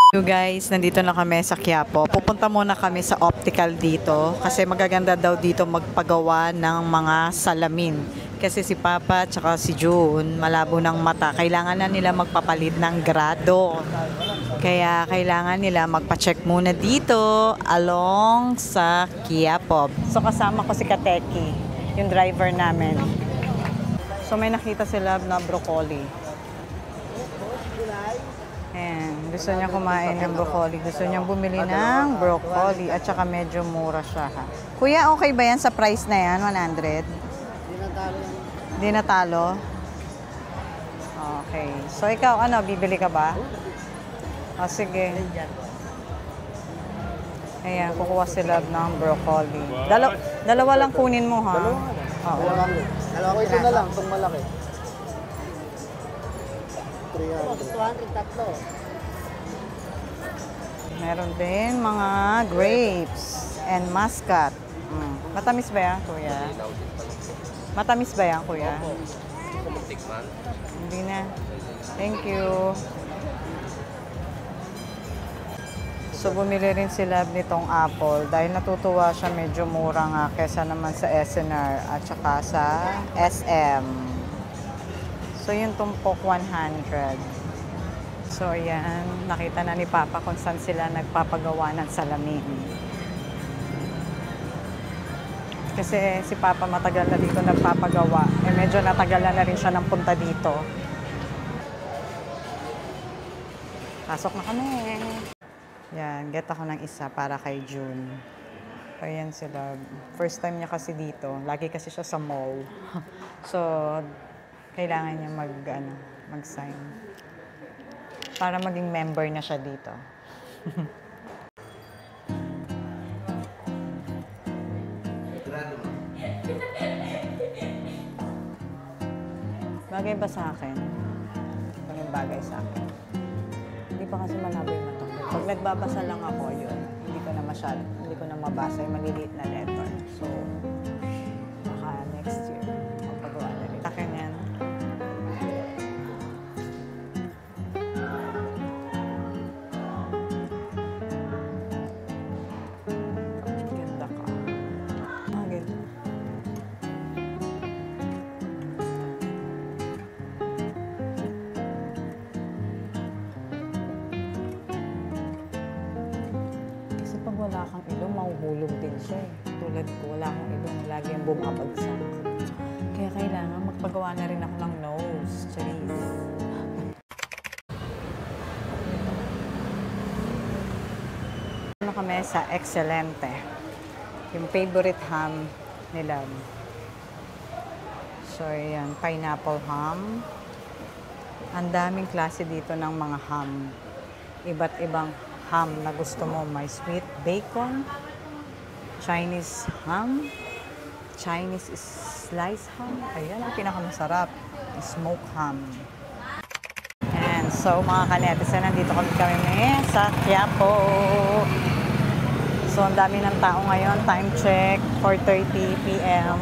So guys, nandito na kami sa Quiapo. Pupunta muna kami sa optical dito kasi magaganda daw dito magpagawa ng mga salamin. Kasi si Papa at si June malabo ng mata. Kailangan na nila magpapalit ng grado. Kaya kailangan nila magpa-check muna dito along sa Quiapo. So kasama ko si Kateki, yung driver namin. So may nakita sila na broccoli. Ayan, gusto niya kumain ng broccoli. Gusto niya bumili ng broccoli at saka medyo mura siya. Ha? Kuya, okay ba yan sa price na yan? 100? Di natalo. Okay. So ikaw, ano, bibili ka ba? O sige. Ayan, kukuha sila ng broccoli. Dalawa lang kunin mo, ha? Dalawa ko ito na lang, itong malaki. 300 tatlo. Meron din mga grapes and muscat. Matamis ba yan, kuya? Matamis ba yan, kuya? Hindi na. Thank you. So, bumili rin sila nitong apple dahil natutuwa siya, medyo mura nga kesa naman sa SNR at saka sa SM. So, yung tumpok 100. So, ayan. Nakita na ni Papa kung saan sila nagpapagawa ng salamin. Kasi si Papa matagal na dito nagpapagawa. Eh, medyo natagalan na rin siya ng punta dito. Pasok na kami. Yan. Get ako ng isa para kay June. Ayan sila. First time niya kasi dito. Lagi kasi siya sa mall. So, kailangan niya mag-sign. Para maging member na siya dito. Bagay ba sa akin? Yung bagay sa akin. Hindi pa kasi malabo yung mata. Pag nagbabasa lang ako yun, hindi ko na mabasa yung maliliit na letter. So, baka next year, magpagawa na rin. Akin yan. Ganda ka. Ganda. Kasi pag wala kang ilong, mahuhulog din siya eh. Tulad ko, wala akong ilong, lagi ang bumabagsak. Kaya kailangan magpagawa na rin ako ng nose. Charis. Ano kami sa Excelente. Yung favorite ham nila. So, yan. Pineapple ham. Ang daming klase dito ng mga ham. Iba't ibang ham na gusto mo. May sweet bacon, Chinese ham, Chinese sliced ham. Ayan, ang pinakamasarap. Smoked ham. And so, mga kanetisa, nandito kami sa Quiapo. So, ang dami ng tao ngayon. Time check, 4:30 p.m.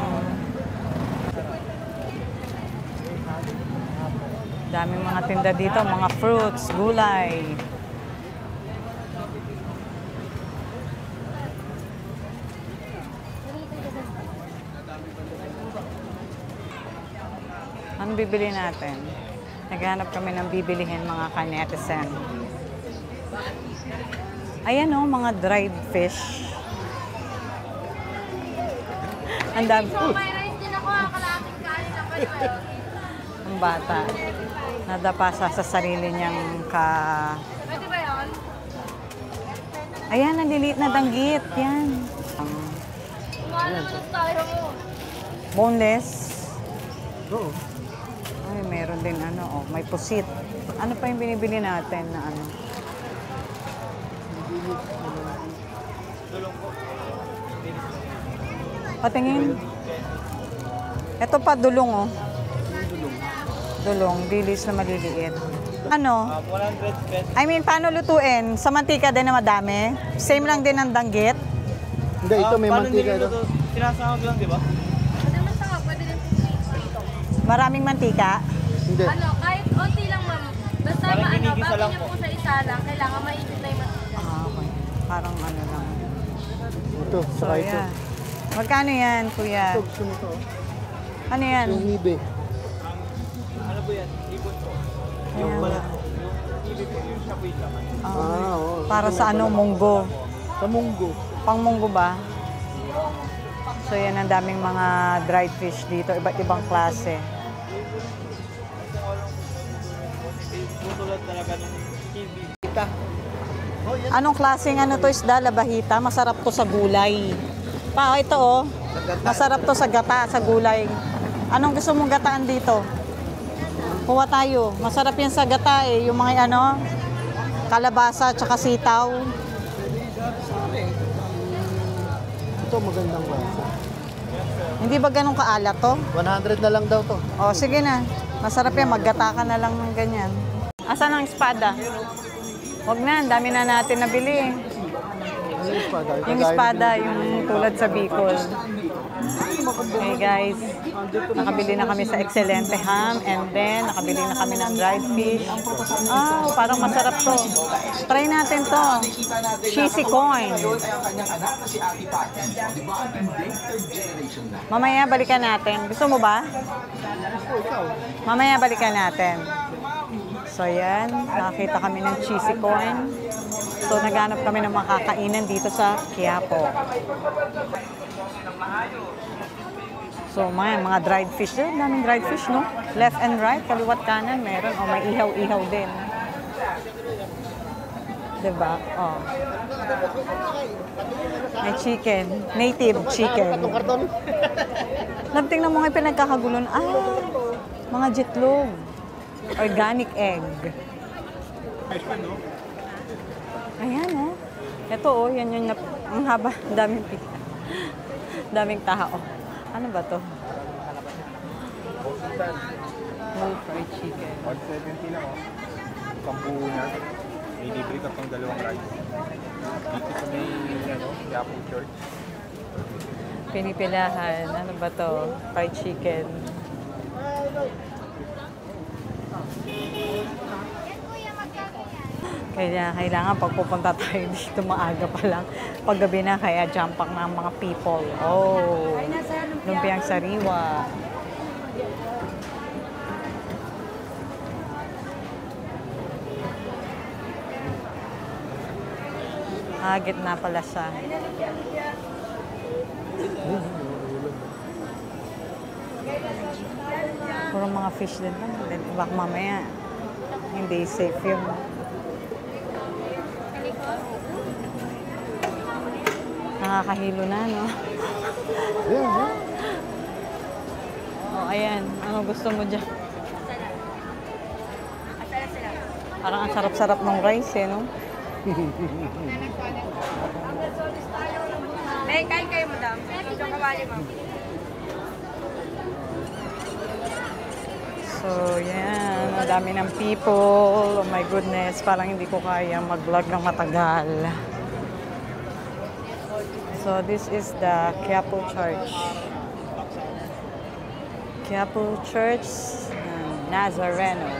Daming mga tinda dito, mga fruits, gulay. Ano bibili natin? Naghanap kami ng bibilihin, mga kanetisen. Ayan o, mga dried fish. Ang dami. May rice din ako, kalating kanin ako yun. Ang bata. Nadapa sa sarili niyang Pwede ba yun? Ayan, naliliit na danggit. Yan. Kumano tayo mo. Boneless. Oo. Ay, meron din may pusit. Ano pa yung binibili natin na ano? Patingin. Ito pa, dulong oh. Dulong, dilis na maliliit. Ano? 100 pesos. I mean, paano lutuin? Sa mantika din na madami? Same lang din ang danggit? Hindi, ito may mantika ito. Sinasahog lang, di ba? Pwede mo sa pwede din dito. Maraming mantika? Hindi. Ano, kahit onti lang ma'am. Basta ano, bago niyo po sa isa lang, kailangan mainit na yung mantika. Okay. Parang ano lang. Ito, So, saka ito. yan. Magkano yan, kuya? Ito, gusto nito. Ano yan? Yung hibe. Ayan. Oo. Para sa ano, munggo. Sa munggo. Pang munggo ba? So yan, ang daming mga dried fish dito, iba't ibang klase. Anong klaseng ano to, isda, labahita? Masarap to sa gulay. Pa, ito oh. Masarap to sa gata, sa gulay. Anong gusto mong gataan dito? Kuha tayo. Masarap yan sa gata eh. Yung mga ano, kalabasa tsaka sitaw. Ito, magandang klase. Hindi ba ganun kaalat to? 100 na lang daw to. O, sige na. Masarap yan. Maggata ka na lang ng ganyan. Asan ang espada? Huwag na. Ang dami na natin nabili. Ano yung espada? Yung espada, yung tulad sa Bicol. Okay guys, nakabili na kami sa Excelente Ham and then nakabili na kami ng dried fish. Ah, parang masarap to. Try natin to. Cheesy coin. Mamaya balikan natin. Gusto mo ba? Mamaya balikan natin. So yan, nakakita kami ng cheesy coin. So naghanap kami ng makakainan dito sa Quiapo. So mga dried fish din, daming dried fish, no? Left and right, kaliwat kanan meron. O may ihaw-ihaw din. Diba? Oh. May chicken. Native chicken. Tingnan mo nga yung pinagkakagulon. Ah, mga jitlog. Organic egg. Ayan, oh. Ito, oh. Yan yung ang haba. Daming pita. Daming tao. Ano ba to? Whole fried chicken. 170 lang oh. Pambuo niya. May libre ka pang dalawang rice. Dito sa may Quiapo Church. Pinipilahan. Ano ba to? Fried chicken. Kaya kailangan pag pupunta tayo dito maaga pa lang. Paggabi na kaya jump pack ng mga people. Oh, lumpiang sariwa. Ah, gitna pala siya. Puro mga fish din lang. Baka mamaya hindi safe yung nakakahilo na, no? Oh, ayan. Ano gusto mo dyan? Parang ang sarap-sarap ng rice, eh, no? May kain kayo, madam. Medyo kawali, ma'am. So, yan. Ang dami ng people. Oh my goodness. Parang hindi ko kaya mag-vlog ng matagal. So, this is the Quiapo Church. Quiapo Church Nazareno.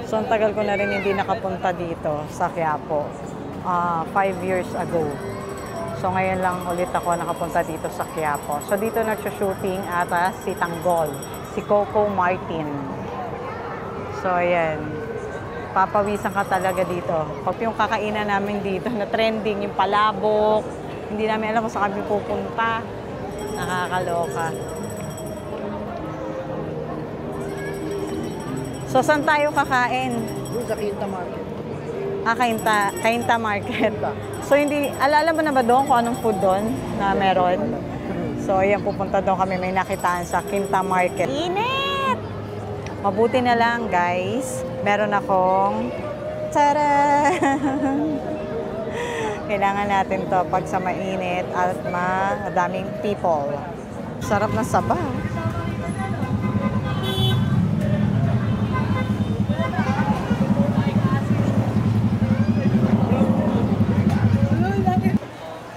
So, ang tagal ko na rin hindi nakapunta dito sa Quiapo. 5 years ago. So, ngayon lang ulit ako nakapunta dito sa Quiapo. So, dito nagsushooting ata si Tanggol, si Coco Martin. So, ayan. Papawisan ka talaga dito. Pag yung kakainan namin dito na trending, yung palabok, hindi namin alam kung saan kami pupunta. Nakakaloka. So, saan tayo kakain? Doon sa Quinta Market. Ah, Cainta Market. So, hindi, alala mo na ba doon kung anong food doon na meron? So, ayan, pupunta doon kami. May nakitaan sa Quinta Market. Init! Mabuti na lang, guys. Meron akong tara! Kailangan natin to pag sa mainit at madaming people. Sarap na saba.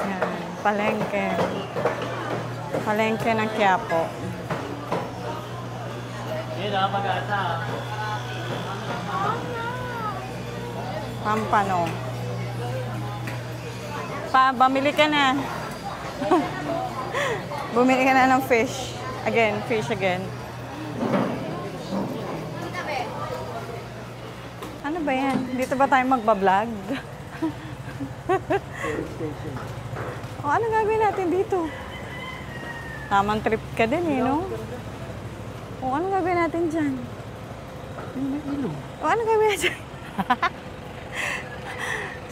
Yan, palengke. Palengke ng Quiapo. Pampano. Pa, bumili ka na. Bumili ka na ng fish. Again, fish again. Ano ba yan? Dito ba tayo magbablog? O, ano gagawin natin dito? Tamang trip ka din eh, no? O, ano gagawin natin dyan? O, ano gagawin natin dyan?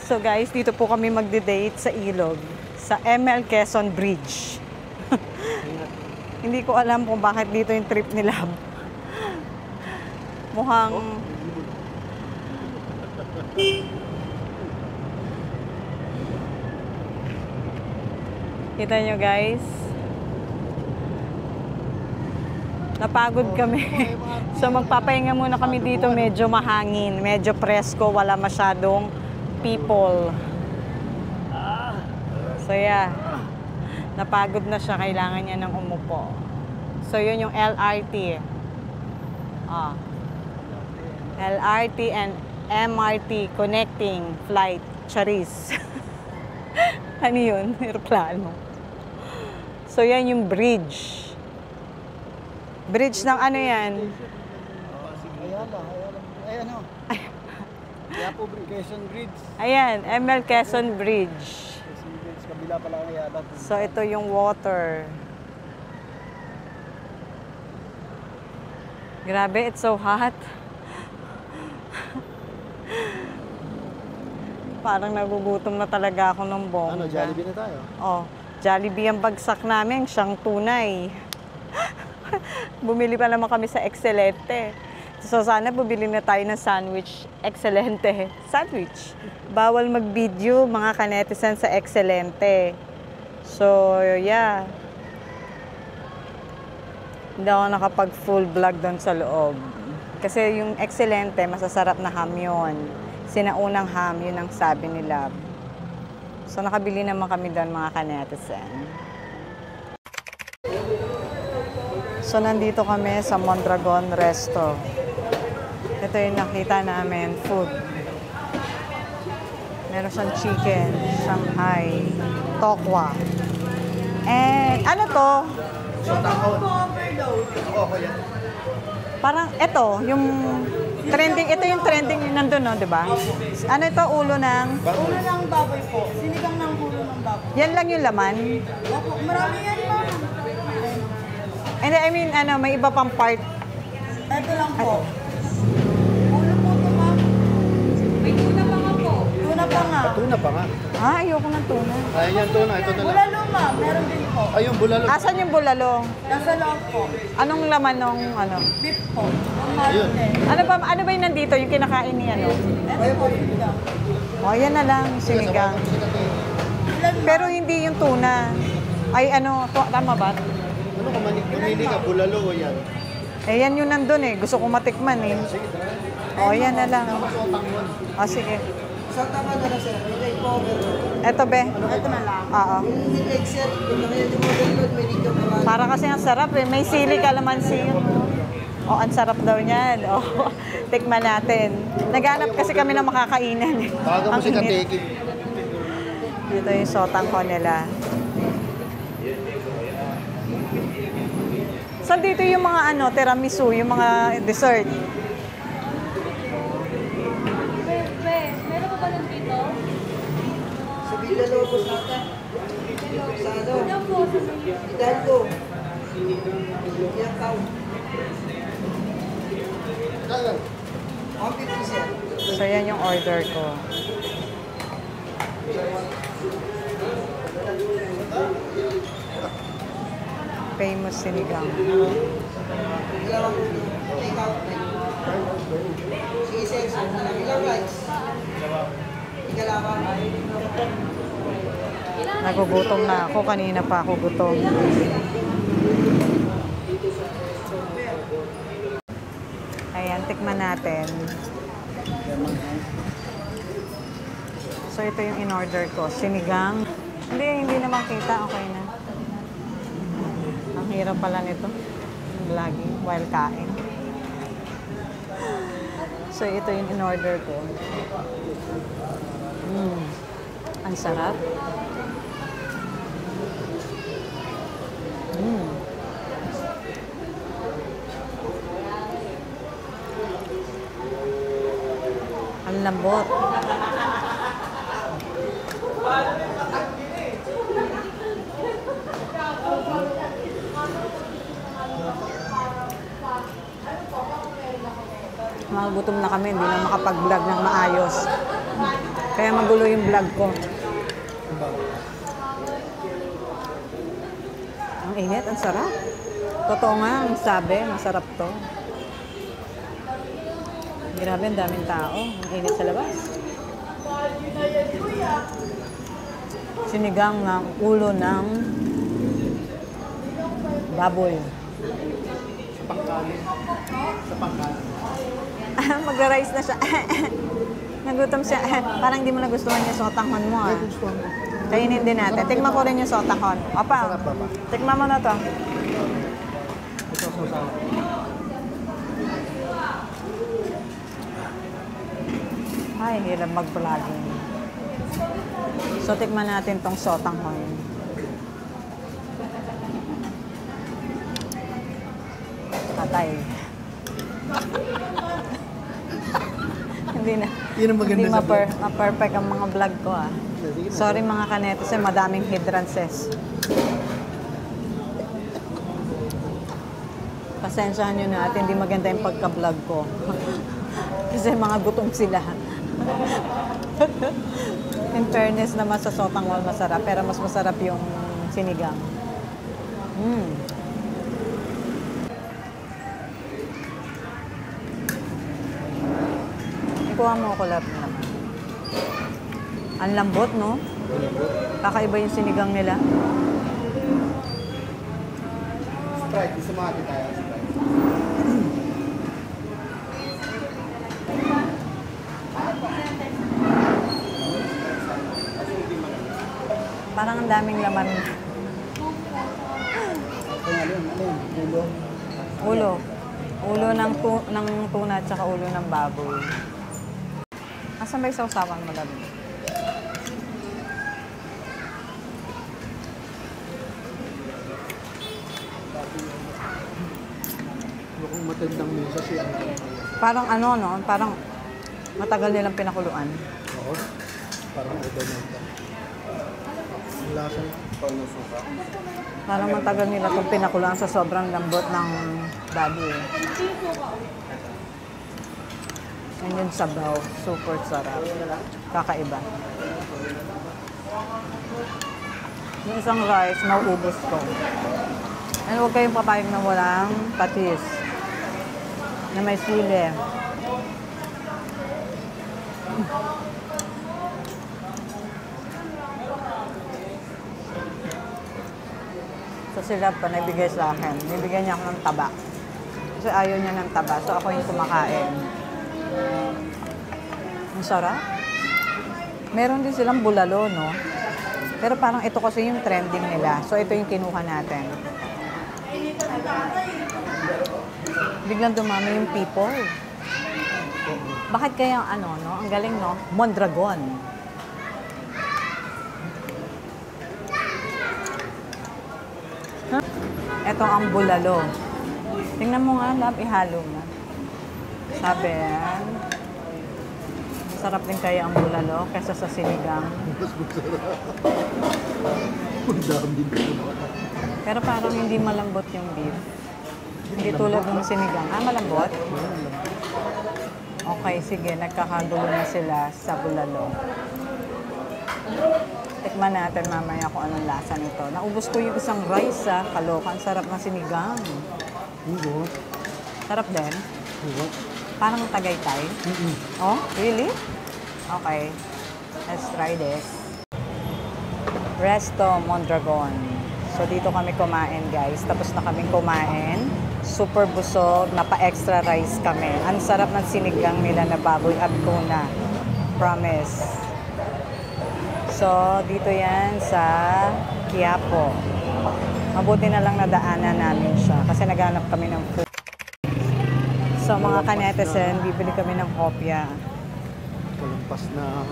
So guys, dito po kami magde-date sa Ilog, sa ML Quezon Bridge. Hindi ko alam kung bakit dito yung trip nila. Mukhang... Kita nyo guys? Napagod kami. So magpapahinga muna kami dito, medyo mahangin, medyo presko, wala masyadong people. So yeah, napagod na siya, kailangan niya ng umupo. So yun yung LRT. LRT and MRT connecting flight. Charis. Ano yun? Aeroplano. So yan yung bridge. Bridge ng ano yan? Ayan o. Yapo Quezon Bridge. Ayan, ML Quezon Bridge. Quezon Bridge, kabila pala ng Ayala. So ito yung water. Grabe, it's so hot. Parang nagugutom na talaga ako ng bongga. Ano, Jollibee na tayo? Oh, Jollibee ang bagsak namin, siyang tunay. Bumili pa naman kami sa Excelente. So sana bumili na tayo ng sandwich. Excelente. Sandwich. Bawal mag-video mga kanetisan sa Excelente. So, yeah. Hindi ako nakapag full vlog doon sa loob. Kasi yung Excelente, masasarap na ham yun. Sinaunang ham, yun ang sabi nila. So nakabili naman kami doon mga kanetisan. So nandito kami sa Mondragon Resto. Ito yung nakita namin, food. Meron siyang chicken, Shanghai, tokwa. And ano to? Parang ito, yung trending, ito yung trending nandun, no, di ba? Ano ito, ulo ng? Ulo ng baboy po. Sinigang ng ulo ng baboy. Yan lang yung laman? Opo, marami yan ma'am. And I mean, ano, may iba pang part. Ito lang po. Ulo po ito ma'am. May tuna pa nga po. Tuna pa nga. Tuna pa nga. Ah, ayoko ng tuna. Ayan yan, tuna. Ito na lang. Bulalo ma'am, meron din po. Ay, yung bulalo. Asan yung bulalo? Nasa loob po. Anong laman nung ano? Beef po. Ang Ayun. marunde. Ano ba yung nandito, yung kinakain ni ano? Ito po sinigang. O, yan na lang, sinigang. Ilan ma'am? Pero hindi yung tuna. Ay, ano, tama ba? Ano ka pumili ka, bulalo o yan? Eh, yan yung nandun eh. Gusto ko matikman eh. O, yan na lang. O, sige. Isang tama na lang sir. May take over. Eto, be. Ito na lang. Oo. Yung egg sir, yung nakaya yung overload, may dito naman. Para kasi ang sarap eh. May sili, kalamansi yun. O, ang sarap daw niyan. O, tikman natin. Naghanap kasi kami ng makakainan eh. Tawagan mo Ang si init. Kateki. Ito yung sotang ko nila. So, dito yung mga ano, tiramisu, yung mga dessert. Meron pa ba nun dito? Sa Villalobos natin. Sa ano? Yan po, sa may... Hidalgo. Yan tao. 150 sir. So, yan yung order ko. Famous sinigang. Ilang take out na yun. Sige sir, ilang rice? Ikalawang. Nagugutom na ako. Kanina pa ako gutom. Ayan, tikman natin. So, ito yung in-order ko. Sinigang. Hindi naman kita. Okay na. Ang hirap pala nito. Vlogging while kain. So, ito yung in-order ko. Ang sarap. Ang lambot. Magutom na kami, hindi na makapag-vlog ng maayos. Kaya magulo yung vlog ko. Ang init, ang sarap. Totoo nga, ang sabi, masarap to. Grabe, ang daming tao. Ang init sa labas. Sinigang ng ulo ng baboy. Sa pangkain. Sa pangkain. Magra-rice na siya. Nagutom siya. Parang hindi mo nagustuhan yung sotanghon mo, ah. Gusto mo. Kainin din natin. Tikman ko rin yung sotanghon. Opa, Sarap ba ba? tikman mo na to. Ito sa Ay, hirap mag-vlogging. So, tikman natin tong sotanghon. Patay. Hindi na. Yun ang maganda Hindi sa vlog. ma-perfect ang mga vlog ko, ah. Sorry mga kanetos, madaming hindrances. Pasensyahan nyo na at hindi maganda yung pagka-vlog ko. Kasi mga gutom sila. In fairness naman sa sotanghon masarap, pero mas masarap yung sinigang. Ikuha mo ako lahat naman. Ang lambot, no? Kakaiba yung sinigang nila. Sprite. Gusto mo natin tayo. Sprite. Parang ang daming laman. Kaya alin? Ulo. Ulo. Ulo ng, ng tuna at saka ulo ng baboy. Asan ba yung sausawan mo, Labi? Mukhang matandang mesa siya. Parang ano, no? Parang matagal nilang pinakuluan. Oo. Parang ito na ito. Ang lasa niya. Panusuka. Parang matagal nila itong pinakuluan sa sobrang lambot ng baboy. Yan yung sabaw. Super sarap. Kakaiba. Yung isang rice, mauubos ko. And huwag kayong papayag na walang patis. Na may sili. So sila pa nagbigay sa akin. Nibigyan niya ako ng taba. Kasi ayaw niya ng taba. So ako yung kumakain. Ang sarap. Meron din silang bulalo, no? Pero parang ito kasi yung trending nila. So ito yung kinuha natin. Biglang dumami yung people. Bakit kaya ano, no? Ang galing, no? Mondragon. Huh? Ito ang bulalo. Tingnan mo nga, Lab, ihalo mo. Sabi yan. Sarap din kaya ang bulalo kaysa sa sinigang. Ang dami din. Pero parang hindi malambot yung beef. Hindi tulad ng sinigang. Ah, malambot? Okay, sige. Nagkakagulo na sila sa bulalo. Tikman natin mamaya kung anong lasa nito. Naubos ko yung isang rice, ah. Kalokan. Sarap ng sinigang. Oo. Sarap din. Oo. Parang Tagaytay. Oh, really? Okay. Let's try this. Resto Mondragon. So, dito kami kumain, guys. Tapos na kaming kumain. Super busog. Napa-extra rice kami. Ang sarap ng sinigang nila na baboy at tuna. Promise. So, dito yan sa Quiapo. Mabuti na lang nadaanan namin siya. Kasi naghanap kami ng food. So mga kanetesen, bibili kami ng hopya. Kalampas na.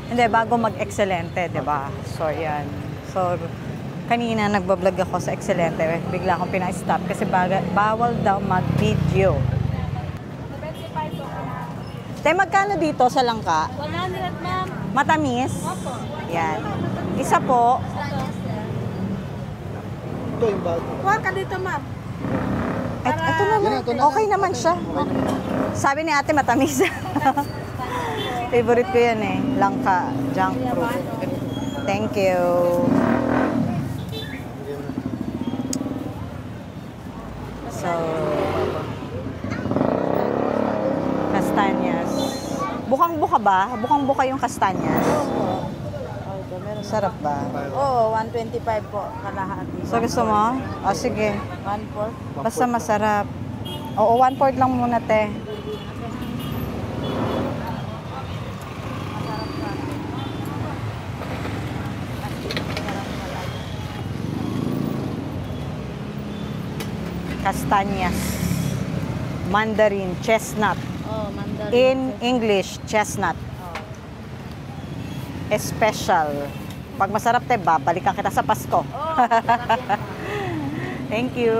Hindi, bago mag-Excelente, di ba? So, yan. So, kanina nagbablog ako sa Excelente. Bigla akong pina-stop kasi bawal daw mag-video. 25 po. Te, magkano dito sa langka? 100, ma'am. Matamis? Opo. Yan. Isa po. Ito yung bago. Kuha ka dito, ma'am. Ito na lang. Ito na Okay lang. naman siya. Okay naman. Sabi ni ate matamis. Favorite ko yan eh. Langka. Junk fruit. Thank you. So, kastanyas. Bukang-buka ba? Bukang-buka yung kastanyas. Sarap ba? Oo, 125 po kalahati. So, gusto mo? O, sige. 1/4. Basta masarap. Oo, 1/4 lang muna, te. Kastanyas. Mandarin, chestnut. Oh, mandarin. In English, chestnut. Special. Pag masarap, te, babalikan kita sa Pasko. Thank you.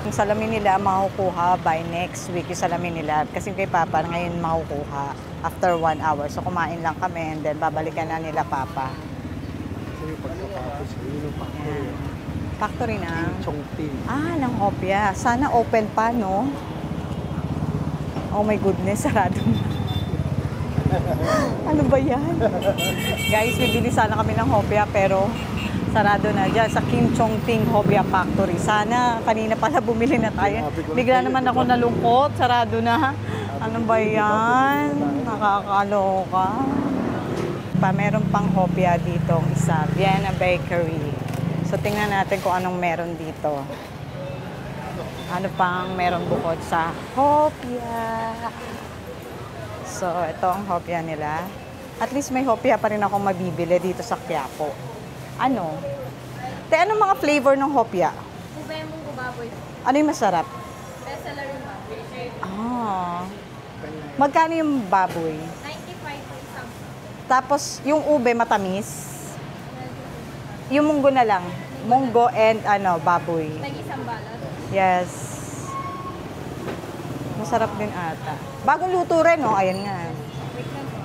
Yung salamin nila makukuha by next week yung salamin nila. Kasi kay Papa ngayon makukuha after 1 hour. So kumain lang kami and then babalikan na nila Papa. Kasi pagkatapos, yun yung factory. Factory na. Chongqing. Ng hopya. Sana open pa, no? Oh my goodness, sarado na. Ano ba yan? Guys, bibili sana kami ng hopya pero sarado na dyan sa Kim Chong Ting Hopya Factory. Sana kanina pala bumili na tayo. Bigla naman ako nalungkot. Sarado na. Ano ba yan? Nakakaloka. Meron pang hopya dito isa. Vienna Bakery. So, tingnan natin kung anong meron dito. Ano pang meron bukod sa hopya. So, ito ang hopya nila. At least may hopya pa rin akong mabibili dito sa Quiapo. Ano? Te, anong mga flavor ng hopya? Ube mong baboy. Ano yung masarap? Bestseller yung baboy. Magkano yung baboy? 95 po isang. Tapos, yung ube matamis? Yung munggo na lang. Munggo and baboy. Nag-isang balat. Yes. Masarap din ata. Bagong luto rin, no? Ayan nga. Wait lang po.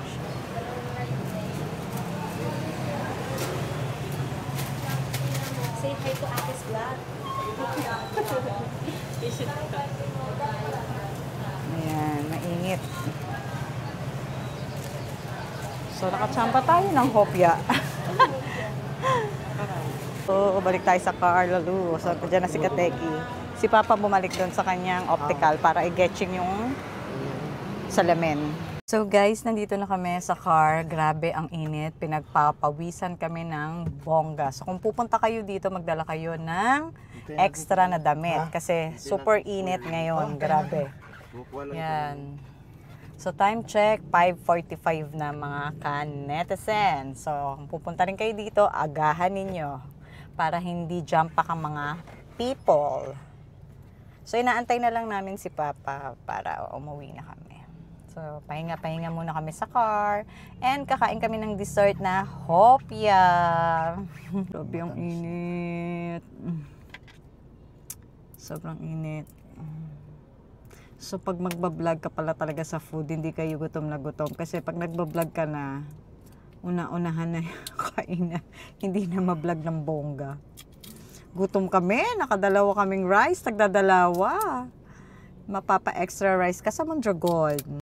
Say hi to Ate's vlog. Ayan, mainit. So, nakachamba tayo ng hopya. So, balik tayo sa car, lalo. So, dyan na si Kateki. Si Papa bumalik doon sa kanyang optical para i-getching yung salamin. So guys, nandito na kami sa car. Grabe ang init. Pinagpapawisan kami ng bongga. So kung pupunta kayo dito, magdala kayo ng extra na damit. Kasi super init ngayon. Grabe. Yan. So time check, 5:45 na mga ka-netizen. So kung pupunta rin kayo dito, agahan ninyo para hindi jump pa ang mga people. So inaantay na lang namin si Papa para umuwi na kami. So pahinga-pahinga muna kami sa car and kakain kami ng dessert na hopya. Grabe ang init. Sobrang init. So pag magbablog ka pala talaga sa food, hindi kayo gutom na gutom. Kasi pag nagbablog ka na, una-unahan na yung kainan. Hindi na mablog ng bongga. Gutom kami, nakadalawa kaming rice, tagdadalawa. Mapapa-extra rice ka sa Mondragon.